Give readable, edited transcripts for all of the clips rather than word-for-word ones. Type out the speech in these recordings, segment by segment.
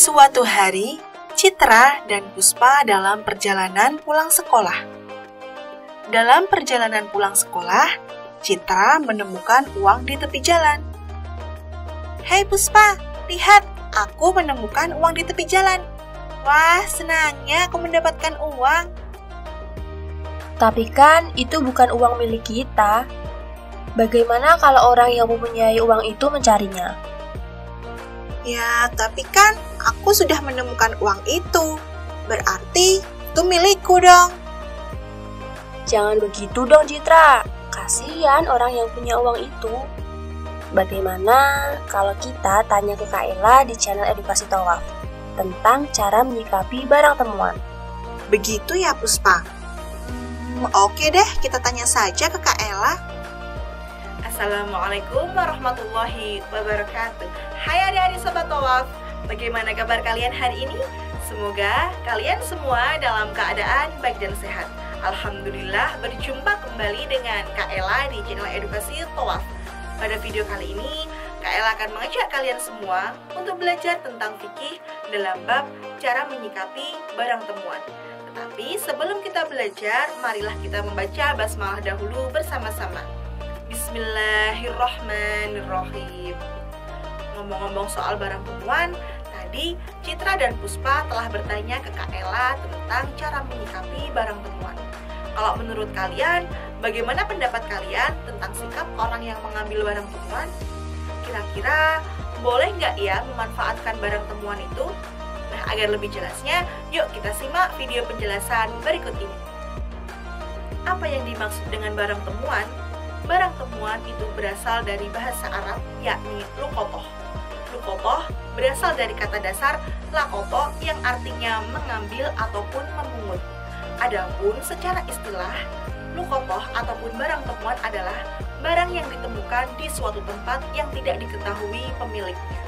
Suatu hari, Citra dan Puspa dalam perjalanan pulang sekolah. Dalam perjalanan pulang sekolah, Citra menemukan uang di tepi jalan. "Hei Puspa, lihat, aku menemukan uang di tepi jalan. Wah, senangnya aku mendapatkan uang." Tapi kan itu bukan uang milik kita. Bagaimana kalau orang yang mempunyai uang itu mencarinya? Ya, tapi kan aku sudah menemukan uang itu. Berarti itu milikku dong. Jangan begitu dong, Citra. Kasihan orang yang punya uang itu. Bagaimana kalau kita tanya ke Kak Ella di channel Edukasi Thawaf tentang cara menyikapi barang temuan? Begitu ya, Puspa? Oke deh, kita tanya saja ke Kak Ella. Assalamualaikum warahmatullahi wabarakatuh. Hai adik-adik Sobat Thawaf, bagaimana kabar kalian hari ini? Semoga kalian semua dalam keadaan baik dan sehat. Alhamdulillah berjumpa kembali dengan Kak Ella di channel Edukasi Thawaf. Pada video kali ini, Kak Ella akan mengajak kalian semua untuk belajar tentang fikih dalam bab cara menyikapi barang temuan. Tetapi sebelum kita belajar, marilah kita membaca basmalah dahulu bersama-sama. Bismillahirrahmanirrahim. Ngomong-ngomong soal barang temuan, tadi Citra dan Puspa telah bertanya ke Kak Ella tentang cara menyikapi barang temuan. Kalau menurut kalian, bagaimana pendapat kalian tentang sikap orang yang mengambil barang temuan? Kira-kira boleh nggak ya memanfaatkan barang temuan itu? Nah, agar lebih jelasnya, yuk kita simak video penjelasan berikut ini. Apa yang dimaksud dengan barang temuan? Barang temuan itu berasal dari bahasa Arab, yakni luqotoh. Luqotoh berasal dari kata dasar lakotoh yang artinya mengambil ataupun memungut. Adapun secara istilah, luqotoh ataupun barang temuan adalah barang yang ditemukan di suatu tempat yang tidak diketahui pemiliknya.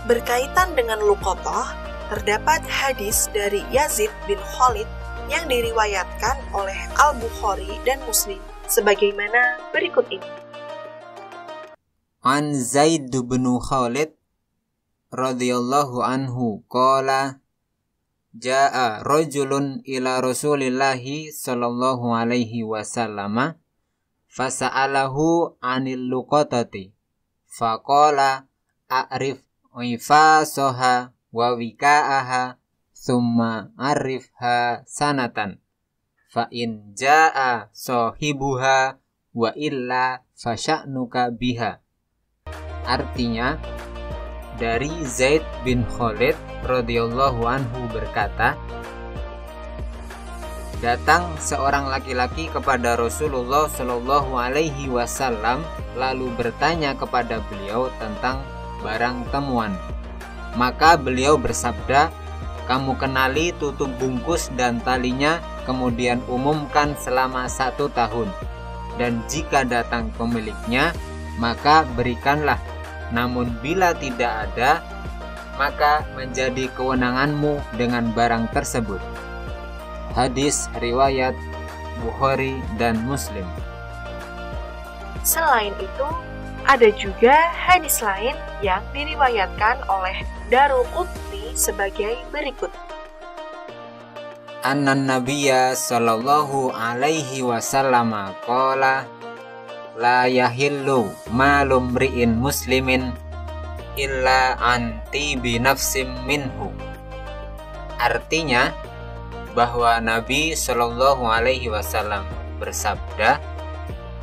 Berkaitan dengan luqotoh, terdapat hadis dari Yazid bin Khalid yang diriwayatkan oleh Al-Bukhari dan Muslim sebagaimana berikut ini. An Zaid bin Khalid radhiyallahu anhu qala jaa rajulun ila Rasulillahi sallallahu alaihi wasallam fasa'alahu 'anil luqatati faqala a'rif ifasaha wa wika'aha thumma arifha sanatan fa in jaa sahibuha wa illa fasya'nuka biha. Artinya, dari Zaid bin Khalid radhiyallahu anhu berkata, datang seorang laki-laki kepada Rasulullah shallallahu alaihi wasallam lalu bertanya kepada beliau tentang barang temuan. Maka beliau bersabda, kamu kenali tutup bungkus dan talinya, kemudian umumkan selama 1 tahun. Dan jika datang pemiliknya, maka berikanlah. Namun bila tidak ada, maka menjadi kewenanganmu dengan barang tersebut. Hadis riwayat Bukhari dan Muslim. Selain itu, ada juga hadis lain yang diriwayatkan oleh Daruqutni sebagai berikut. Annan Nabiyya sallallahu alaihi wasallam qala la yahillu malum ri'in muslimin illa an tibi nafsim minhu. Artinya bahwa Nabi sallallahu alaihi wasallam bersabda,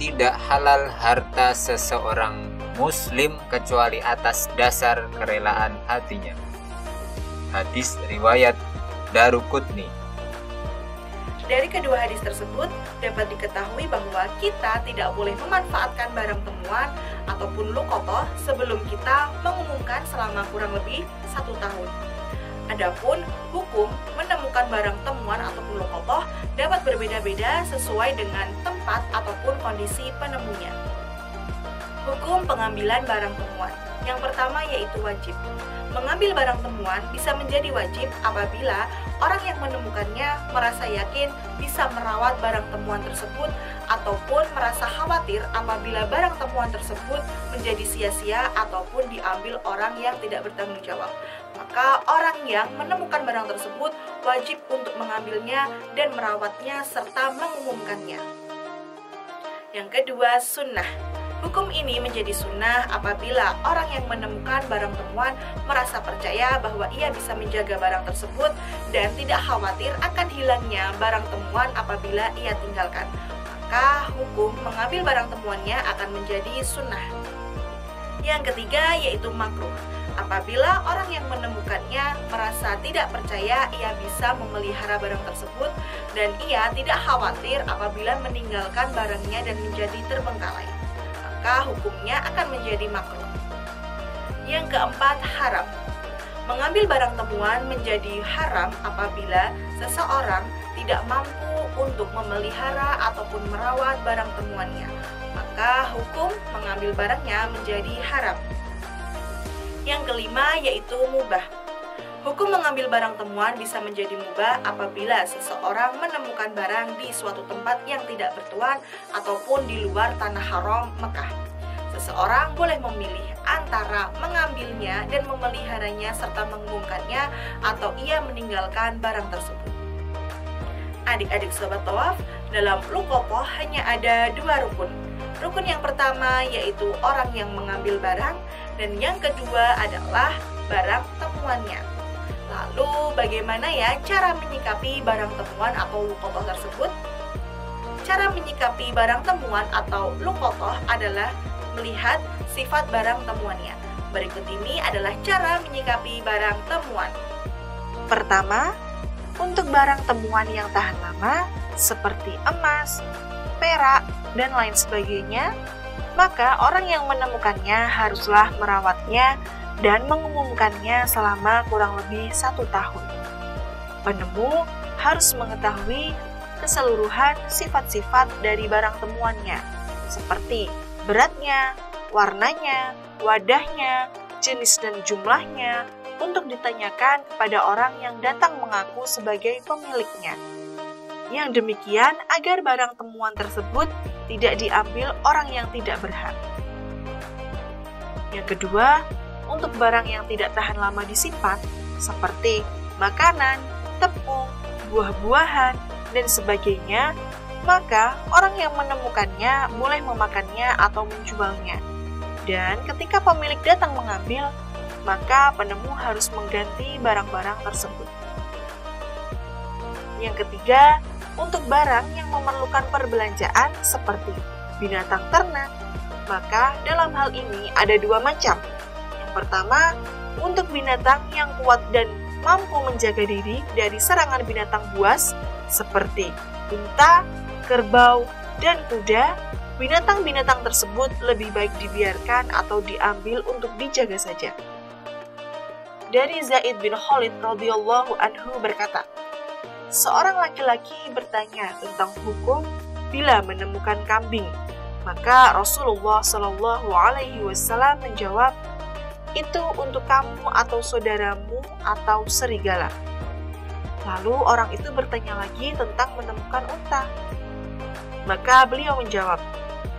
tidak halal harta seseorang muslim kecuali atas dasar kerelaan hatinya. Hadis riwayat Daruqutni. Dari kedua hadis tersebut dapat diketahui bahwa kita tidak boleh memanfaatkan barang temuan ataupun luqotoh sebelum kita mengumumkan selama kurang lebih 1 tahun. Adapun hukum menemukan barang temuan ataupun luqotoh dapat berbeda-beda sesuai dengan tempat ataupun kondisi penemunya. Hukum pengambilan barang temuan. Yang pertama yaitu wajib. Mengambil barang temuan bisa menjadi wajib apabila orang yang menemukannya merasa yakin bisa merawat barang temuan tersebut ataupun merasa khawatir apabila barang temuan tersebut menjadi sia-sia ataupun diambil orang yang tidak bertanggung jawab. Maka orang yang menemukan barang tersebut wajib untuk mengambilnya dan merawatnya serta mengumumkannya. Yang kedua, sunnah. Hukum ini menjadi sunnah apabila orang yang menemukan barang temuan merasa percaya bahwa ia bisa menjaga barang tersebut dan tidak khawatir akan hilangnya barang temuan apabila ia tinggalkan. Maka hukum mengambil barang temuannya akan menjadi sunnah. Yang ketiga yaitu makruh. Apabila orang yang menemukannya merasa tidak percaya ia bisa memelihara barang tersebut dan ia tidak khawatir apabila meninggalkan barangnya dan menjadi terbengkalai, maka hukumnya akan menjadi makruh. Yang keempat, haram. Mengambil barang temuan menjadi haram apabila seseorang tidak mampu untuk memelihara ataupun merawat barang temuannya, maka hukum mengambil barangnya menjadi haram. Yang kelima yaitu mubah. Hukum mengambil barang temuan bisa menjadi mubah apabila seseorang menemukan barang di suatu tempat yang tidak bertuan ataupun di luar tanah haram Mekah. Seseorang boleh memilih antara mengambilnya dan memeliharanya serta mengumumkannya atau ia meninggalkan barang tersebut. Adik-adik sobat tawaf, dalam luqatah hanya ada dua rukun. Rukun yang pertama yaitu orang yang mengambil barang dan yang kedua adalah barang temuannya. Lalu bagaimana ya cara menyikapi barang temuan atau luqatah tersebut? Cara menyikapi barang temuan atau luqatah adalah melihat sifat barang temuannya. Berikut ini adalah cara menyikapi barang temuan. Pertama, untuk barang temuan yang tahan lama seperti emas, perak, dan lain sebagainya, maka orang yang menemukannya haruslah merawatnya dan mengumumkannya selama kurang lebih 1 tahun. Penemu harus mengetahui keseluruhan sifat-sifat dari barang temuannya, seperti beratnya, warnanya, wadahnya, jenis dan jumlahnya, untuk ditanyakan kepada orang yang datang mengaku sebagai pemiliknya. Yang demikian agar barang temuan tersebut tidak diambil orang yang tidak berhak. Yang kedua, untuk barang yang tidak tahan lama disimpan, seperti makanan, tepung, buah-buahan, dan sebagainya, maka orang yang menemukannya boleh memakannya atau menjualnya. Dan ketika pemilik datang mengambil, maka penemu harus mengganti barang-barang tersebut. Yang ketiga, untuk barang yang memerlukan perbelanjaan seperti binatang ternak, maka dalam hal ini ada dua macam. Yang pertama, untuk binatang yang kuat dan mampu menjaga diri dari serangan binatang buas seperti unta, kerbau, dan kuda, binatang-binatang tersebut lebih baik dibiarkan atau diambil untuk dijaga saja. Dari Zaid bin Khalid radhiyallahu anhu berkata, seorang laki-laki bertanya tentang hukum bila menemukan kambing, maka Rasulullah Shallallahu Alaihi Wasallam menjawab, itu untuk kamu atau saudaramu atau serigala. Lalu orang itu bertanya lagi tentang menemukan unta. Maka beliau menjawab,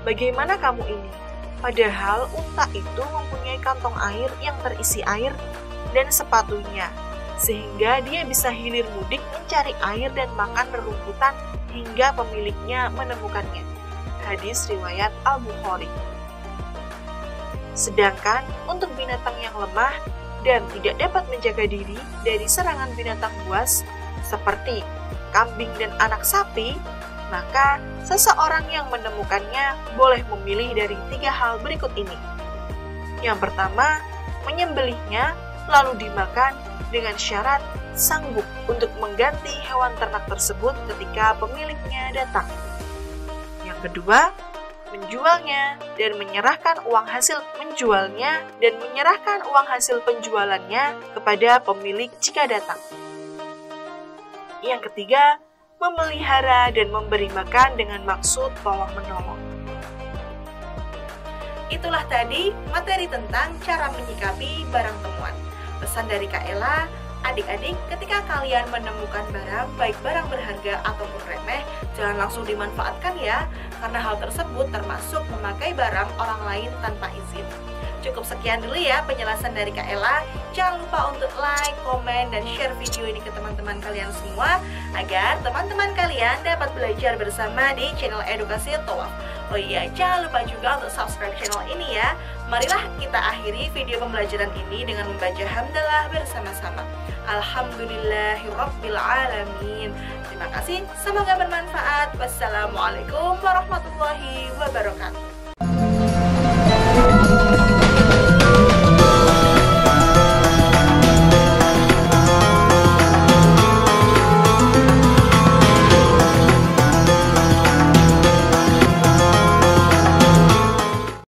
bagaimana kamu ini? Padahal unta itu mempunyai kantong air yang terisi air dan sepatunya, sehingga dia bisa hilir mudik mencari air dan makan rerumputan hingga pemiliknya menemukannya. Hadis riwayat Al-Bukhari. Sedangkan untuk binatang yang lemah dan tidak dapat menjaga diri dari serangan binatang buas seperti kambing dan anak sapi, maka seseorang yang menemukannya boleh memilih dari 3 hal berikut ini. Yang pertama, menyembelihnya lalu dimakan dengan syarat sanggup untuk mengganti hewan ternak tersebut ketika pemiliknya datang. Yang kedua, menjualnya dan menyerahkan uang hasil menjualnya dan menyerahkan uang hasil penjualannya kepada pemilik jika datang. Yang ketiga, memelihara dan memberi makan dengan maksud tolong-menolong. Itulah tadi materi tentang cara menyikapi barang temuan. Pesan dari Kak Ella, Adik-adik, ketika kalian menemukan barang, baik barang berharga ataupun remeh, jangan langsung dimanfaatkan ya, karena hal tersebut termasuk memakai barang orang lain tanpa izin. Cukup sekian dulu ya penjelasan dari Kak Ella. Jangan lupa untuk like, komen, dan share video ini ke teman-teman kalian semua, agar teman-teman kalian dapat belajar bersama di channel Edukasi Thawaf. Oh iya, jangan lupa juga untuk subscribe channel ini ya. Marilah kita akhiri video pembelajaran ini dengan membaca hamdalah bersama-sama. Alhamdulillahirrabbilalamin. Terima kasih, semoga bermanfaat. Wassalamualaikum warahmatullahi wabarakatuh.